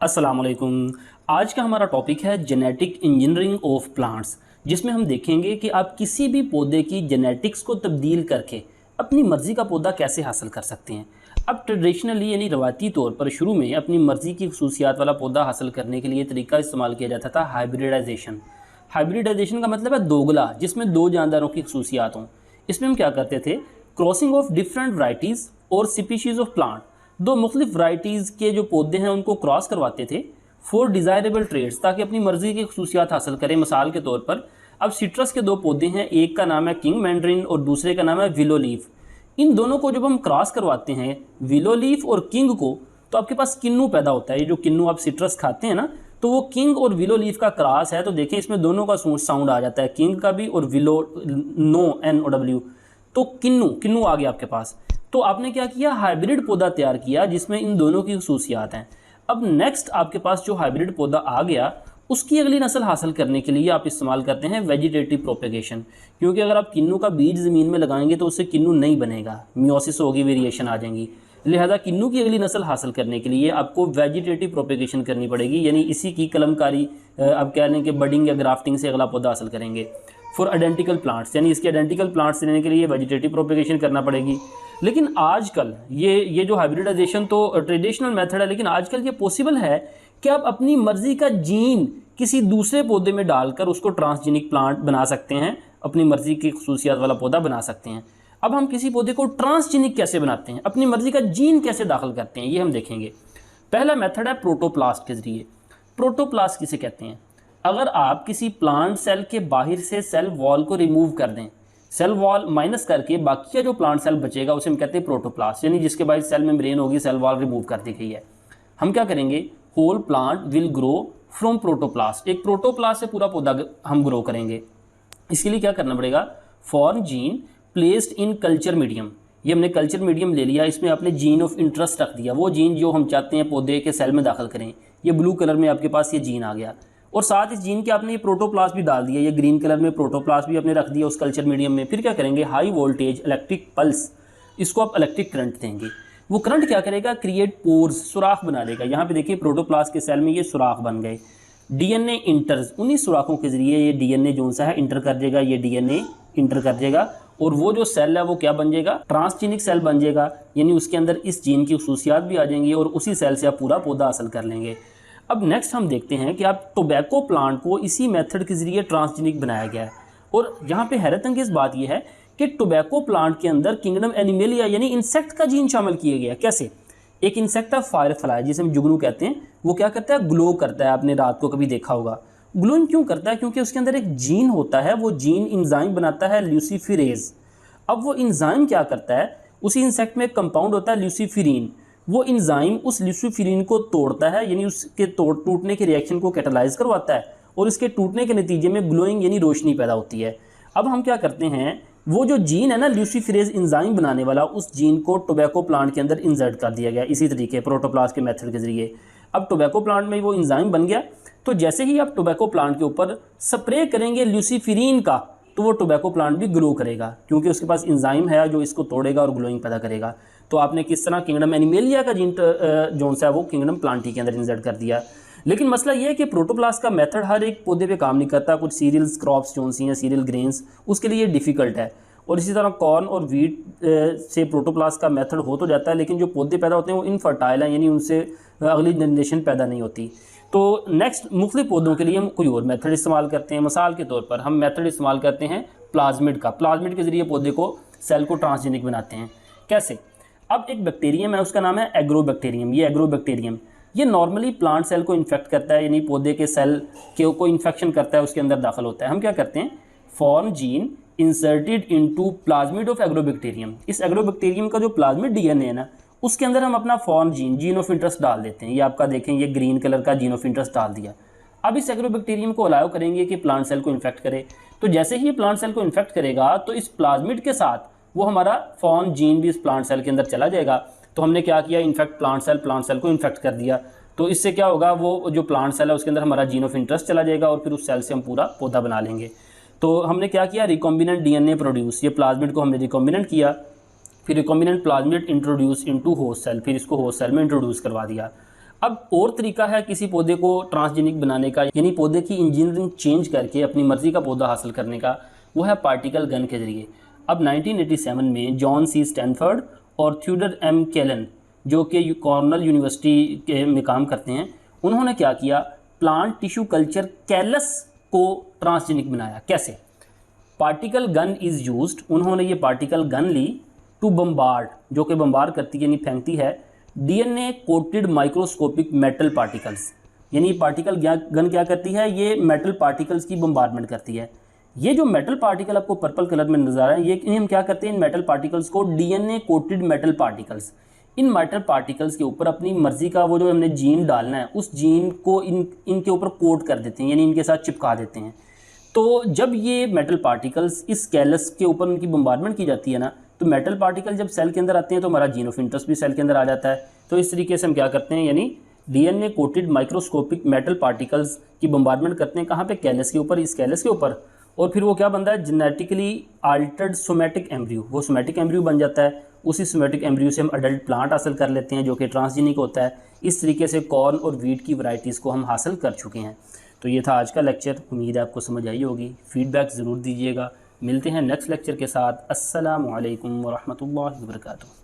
अस्सलाम वालेकुम। आज का हमारा टॉपिक है जेनेटिक इंजीनियरिंग ऑफ प्लांट्स, जिसमें हम देखेंगे कि आप किसी भी पौधे की जेनेटिक्स को तब्दील करके अपनी मर्ज़ी का पौधा कैसे हासिल कर सकते हैं। अब ट्रेडिशनली यानी रवायती तौर पर शुरू में अपनी मर्ज़ी की खसूसियात वाला पौधा हासिल करने के लिए तरीका इस्तेमाल किया जाता था हाइब्रिडाइजेशन। हाइब्रिडाइजेशन का मतलब है दोगला, जिसमें दो जानदारों की खसूसियात हों। इसमें हम क्या करते थे, क्रॉसिंग ऑफ डिफरेंट वराइटीज़ और स्पीशीज़ ऑफ प्लांट, दो मुख्तलिफ वराइटीज़ के जो पौधे हैं उनको क्रॉस करवाते थे फॉर डिज़ायरेबल ट्रेड्स, ताकि अपनी मर्ज़ी की खसूसियात हासिल करें। मिसाल के तौर पर अब सिट्रस के दो पौधे हैं, एक का नाम है किंग मैंड्रिन और दूसरे का नाम है विलो लीफ। इन दोनों को जब हम क्रॉस करवाते हैं, विलो लीफ और किंग को, तो आपके पास किन्नू पैदा होता है। ये जो किन्नू आप सिट्रस खाते हैं ना, तो वो किंग और विलो लीफ का क्रॉस है। तो देखें इसमें दोनों का साउंड आ जाता है, किंग का भी और विलो नो NOW, तो किन्नू किन्नू आ गया आपके पास। तो आपने क्या किया, हाइब्रिड पौधा तैयार किया जिसमें इन दोनों की खसूसियात हैं। अब नेक्स्ट आपके पास जो हाइब्रिड पौधा आ गया, उसकी अगली नस्ल हासिल करने के लिए आप इस्तेमाल करते हैं वेजिटेटिव प्रोपेगेशन। क्योंकि अगर आप किन्नू का बीज ज़मीन में लगाएंगे तो उससे किन्नू नहीं बनेगा, मियोसिस होगी, वेरिएशन आ जाएंगी। लिहाजा किन्नू की अगली नस्ल हासिल करने के लिए आपको वेजिटेटिव प्रोपेगेशन करनी पड़ेगी, यानी इसी की कलमकारी आप कह लें कि बडिंग या ग्राफ्टिंग से अगला पौधा हासिल करेंगे। फॉर आइडेंटिकल प्लांट्स, यानी इसके आइडेंटिकल प्लांट्स लेने के लिए वेजिटेटिव प्रोपेगेशन करना पड़ेगी। लेकिन आजकल ये जो हाइब्रिडाइजेशन तो ट्रेडिशनल मेथड है, लेकिन आजकल ये पॉसिबल है कि आप अपनी मर्ज़ी का जीन किसी दूसरे पौधे में डालकर उसको ट्रांसजेनिक प्लांट बना सकते हैं, अपनी मर्ज़ी की खसूसियात वाला पौधा बना सकते हैं। अब हम किसी पौधे को ट्रांसजेनिक कैसे बनाते हैं, अपनी मर्ज़ी का जीन कैसे दाखिल करते हैं, ये हम देखेंगे। पहला मेथड है प्रोटोप्लास्ट के ज़रिए। प्रोटोप्लास्ट किसे कहते हैं? अगर आप किसी प्लांट सेल के बाहर से सेल वॉल को रिमूव कर दें, सेल वॉल माइनस करके बाकी का जो प्लांट सेल बचेगा उसे हम कहते हैं प्रोटोप्लास्ट, यानी जिसके बाद सेल मेम्ब्रेन होगी, सेल वॉल रिमूव कर दी गई है। हम क्या करेंगे, whole plant will grow from protoplast, एक प्रोटोप्लास्ट से पूरा पौधा हम ग्रो करेंगे। इसके लिए क्या करना पड़ेगा, form gene placed in culture medium. ये हमने कल्चर मीडियम ले लिया, इसमें आपने जीन ऑफ इंटरेस्ट रख दिया, वो जीन जो हम चाहते हैं पौधे के सेल में दाखिल करें। ये ब्लू कलर में आपके पास ये जीन आ गया, और साथ इस जीन के आपने ये प्रोटोप्लास्ट भी डाल दिया, ये ग्रीन कलर में प्रोटोप्लास्ट भी आपने रख दिया उस कल्चर मीडियम में। फिर क्या करेंगे, हाई वोल्टेज इलेक्ट्रिक पल्स, इसको आप इलेक्ट्रिक करंट देंगे। वो करंट क्या करेगा, क्रिएट पोर्स, सुराख बना देगा। यहाँ पे देखिए प्रोटोप्लास्ट के सेल में ये सुराख बन गए। DNA इंटर्स, उन्हीं सुराखों के जरिए ये DNA जो सा है इंटर कर देगा, ये DNA इंटर कर देगा, और वो जो सेल है वो क्या बन जाएगा, ट्रांसजेनिक सेल बन जाएगा, यानी उसके अंदर इस जीन की खसूसियात भी आ जाएंगी और उसी सेल से आप पूरा पौधा हासिल कर लेंगे। अब नेक्स्ट हम देखते हैं कि आप टोबैको प्लांट को इसी मेथड के ज़रिए ट्रांसजेनिक बनाया गया है। और यहाँ पे हैरत अंगेज़ बात यह है कि टोबैको प्लांट के अंदर किंगडम एनिमेलिया यानी इंसेक्ट का जीन शामिल किया गया। कैसे? एक इंसेक्ट है फायरफ्लाई, जिसे हम जुगनू कहते हैं, वो क्या करता है, ग्लो करता है। आपने रात को कभी देखा होगा। ग्लोइंग क्यों करता है? क्योंकि उसके अंदर एक जीन होता है, वो जीन इंजाइम बनाता है ल्यूसीफिरेज। अब वो इंजाइम क्या करता है, उसी इंसेक्ट में एक कंपाउंड होता है ल्यूसीफिरीन, वो इंजाइम उस ल्यूसीफिरीन को तोड़ता है, यानी उसके टूटने के रिएक्शन को कैटालाइज करवाता है, और इसके टूटने के नतीजे में ग्लोइंग यानी रोशनी पैदा होती है। अब हम क्या करते हैं, वो जो जीन है ना ल्यूसीफिरेज इंजाइम बनाने वाला, उस जीन को टोबैको प्लांट के अंदर इंसर्ट कर दिया गया इसी तरीके प्रोटोप्लास्ट के मेथड के जरिए। अब टोबैको प्लांट में वो इंजाइम बन गया, तो जैसे ही आप टोबैको प्लांट के ऊपर स्प्रे करेंगे ल्यूसीफिरीन का, तो वो टोबैको प्लांट भी ग्लो करेगा, क्योंकि उसके पास इंजाइम है जो इसको तोड़ेगा और ग्लोइंग पैदा करेगा। तो आपने किस तरह किंगडम एनिमेलिया का जीन जो सा है वो किंगडम प्लांटी के अंदर इंसर्ट कर दिया। लेकिन मसला ये है कि प्रोटोप्लास्ट का मेथड हर एक पौधे पे काम नहीं करता। कुछ सीरियल्स क्रॉप्स जो सी हैं, सीरियल ग्रेन्स, उसके लिए डिफ़िकल्ट है। और इसी तरह कॉर्न और वीट से प्रोटोप्लास्ट का मेथड हो तो जाता है, लेकिन जो पौधे पैदा होते हैं वो इनफर्टाइल हैं, यानी उनसे अगली जनरेशन पैदा नहीं होती। तो नेक्स्ट मुख्तलिफ पौधों के लिए हम कोई और मेथड इस्तेमाल करते हैं। मिसाल के तौर पर हम मेथड इस्तेमाल करते हैं प्लाज्मिड का। प्लाज्मिड के ज़रिए पौधे को, सेल को ट्रांसजेनिक बनाते हैं। कैसे? अब एक बैक्टीरियम है, उसका नाम है एग्रोबैक्टीरियम। ये एग्रोबैक्टीरियम ये नॉर्मली प्लांट सेल को इन्फेक्ट करता है, यानी पौधे के सेल के को इन्फेक्शन करता है, उसके अंदर दाखिल होता है। हम क्या करते हैं, form gene inserted into plasmid of agrobacterium. इस एग्रोबैक्टीरियम का जो प्लाज्मिड DNA है ना, उसके अंदर हम अपना फॉर्म जीन ऑफ इंटरेस्ट डाल देते हैं। ये आपका देखें, ये ग्रीन कलर का जीन ऑफ इंटरेस्ट डाल दिया। अब इस एग्रोबैक्टीरियम को अलाउ करेंगे कि प्लांट सेल को इन्फेक्ट करे। तो जैसे ही ये प्लांट सेल को इन्फेक्ट करेगा, तो इस प्लाज्मिड के साथ वो हमारा फॉर्म जीन भी इस प्लांट सेल के अंदर चला जाएगा। तो हमने क्या किया, इन्फेक्ट प्लांट सेल को इन्फेक्ट कर दिया। तो इससे क्या होगा, वो जो प्लांट सेल है उसके अंदर हमारा जीन ऑफ इंटरेस्ट चला जाएगा, और फिर उस सेल से हम पूरा पौधा बना लेंगे। तो हमने क्या किया, रिकॉम्बिनेंट DNA प्रोड्यूस, ये प्लाज्मिड को हमने रिकॉम्बिनेंट किया, फिर recombinant plasmid introduce into host cell, फिर इसको होस्ट सेल में इंट्रोड्यूस करवा दिया। अब और तरीका है किसी पौधे को ट्रांसजेनिक बनाने का, यानी पौधे की इंजीनियरिंग चेंज करके अपनी मर्जी का पौधा हासिल करने का, वो है पार्टिकल गन के ज़रिए। अब 1987 में जॉन सी स्टैनफोर्ड और थ्यूडर एम केलन, जो कि कॉर्नेल यूनिवर्सिटी में काम करते हैं, उन्होंने क्या किया, प्लांट टिश्यू कल्चर कैलस को ट्रांसजेनिक बनाया। कैसे? पार्टिकल गन इज़ यूज्ड, उन्होंने ये पार्टिकल गन ली टू बम्बार्ड, जो कि बम्बार्ड करती है यानी फेंकती है, DNA coated microscopic metal particles. यानी पार्टिकल गन क्या करती है, ये मेटल पार्टिकल्स की बम्बार्डमेंट करती है। ये जो मेटल पार्टिकल आपको पर्पल कलर में नजर आ रहा है, ये हम क्या करते हैं, इन मेटल पार्टिकल्स को डीएनए कोटेड मेटल पार्टिकल्स, इन मेटल पार्टिकल्स के ऊपर अपनी मर्जी का वो जो हमने जीन डालना है उस जीन को इनके ऊपर कोट कर देते हैं, यानी इनके साथ चिपका देते हैं। तो जब ये मेटल पार्टिकल्स इस कैलस के ऊपर उनकी बम्बार्डमेंट की जाती है ना, तो मेटल पार्टिकल जब सेल के अंदर आते हैं तो हमारा जीन ऑफ इंटरेस्ट भी सेल के अंदर आ जाता है। तो इस तरीके से हम क्या करते हैं, यानी DNA coated microscopic metal particles की बम्बार्डमेंट करते हैं। कहाँ पे? कैलस के ऊपर, इस कैलस के ऊपर। और फिर वो क्या बनता है, जेनेटिकली अल्टर्ड सोमैटिक एम्ब्रियो, वो सोमैटिक एम्ब्रियो बन जाता है। उसी सोमैटिक एम्ब्रियो से हम अडल्ट प्लांट हासिल कर लेते हैं जो कि ट्रांसजेनिक होता है। इस तरीके से कॉर्न और वीट की वैरायटीज़ को हम हासिल कर चुके हैं। तो ये था आज का लेक्चर, उम्मीद है आपको समझ आई होगी। फीडबैक ज़रूर दीजिएगा। मिलते हैं नेक्स्ट लेक्चर के साथ। अस्सलामु अलैकुम व रहमतुल्लाहि व बरकातुहू।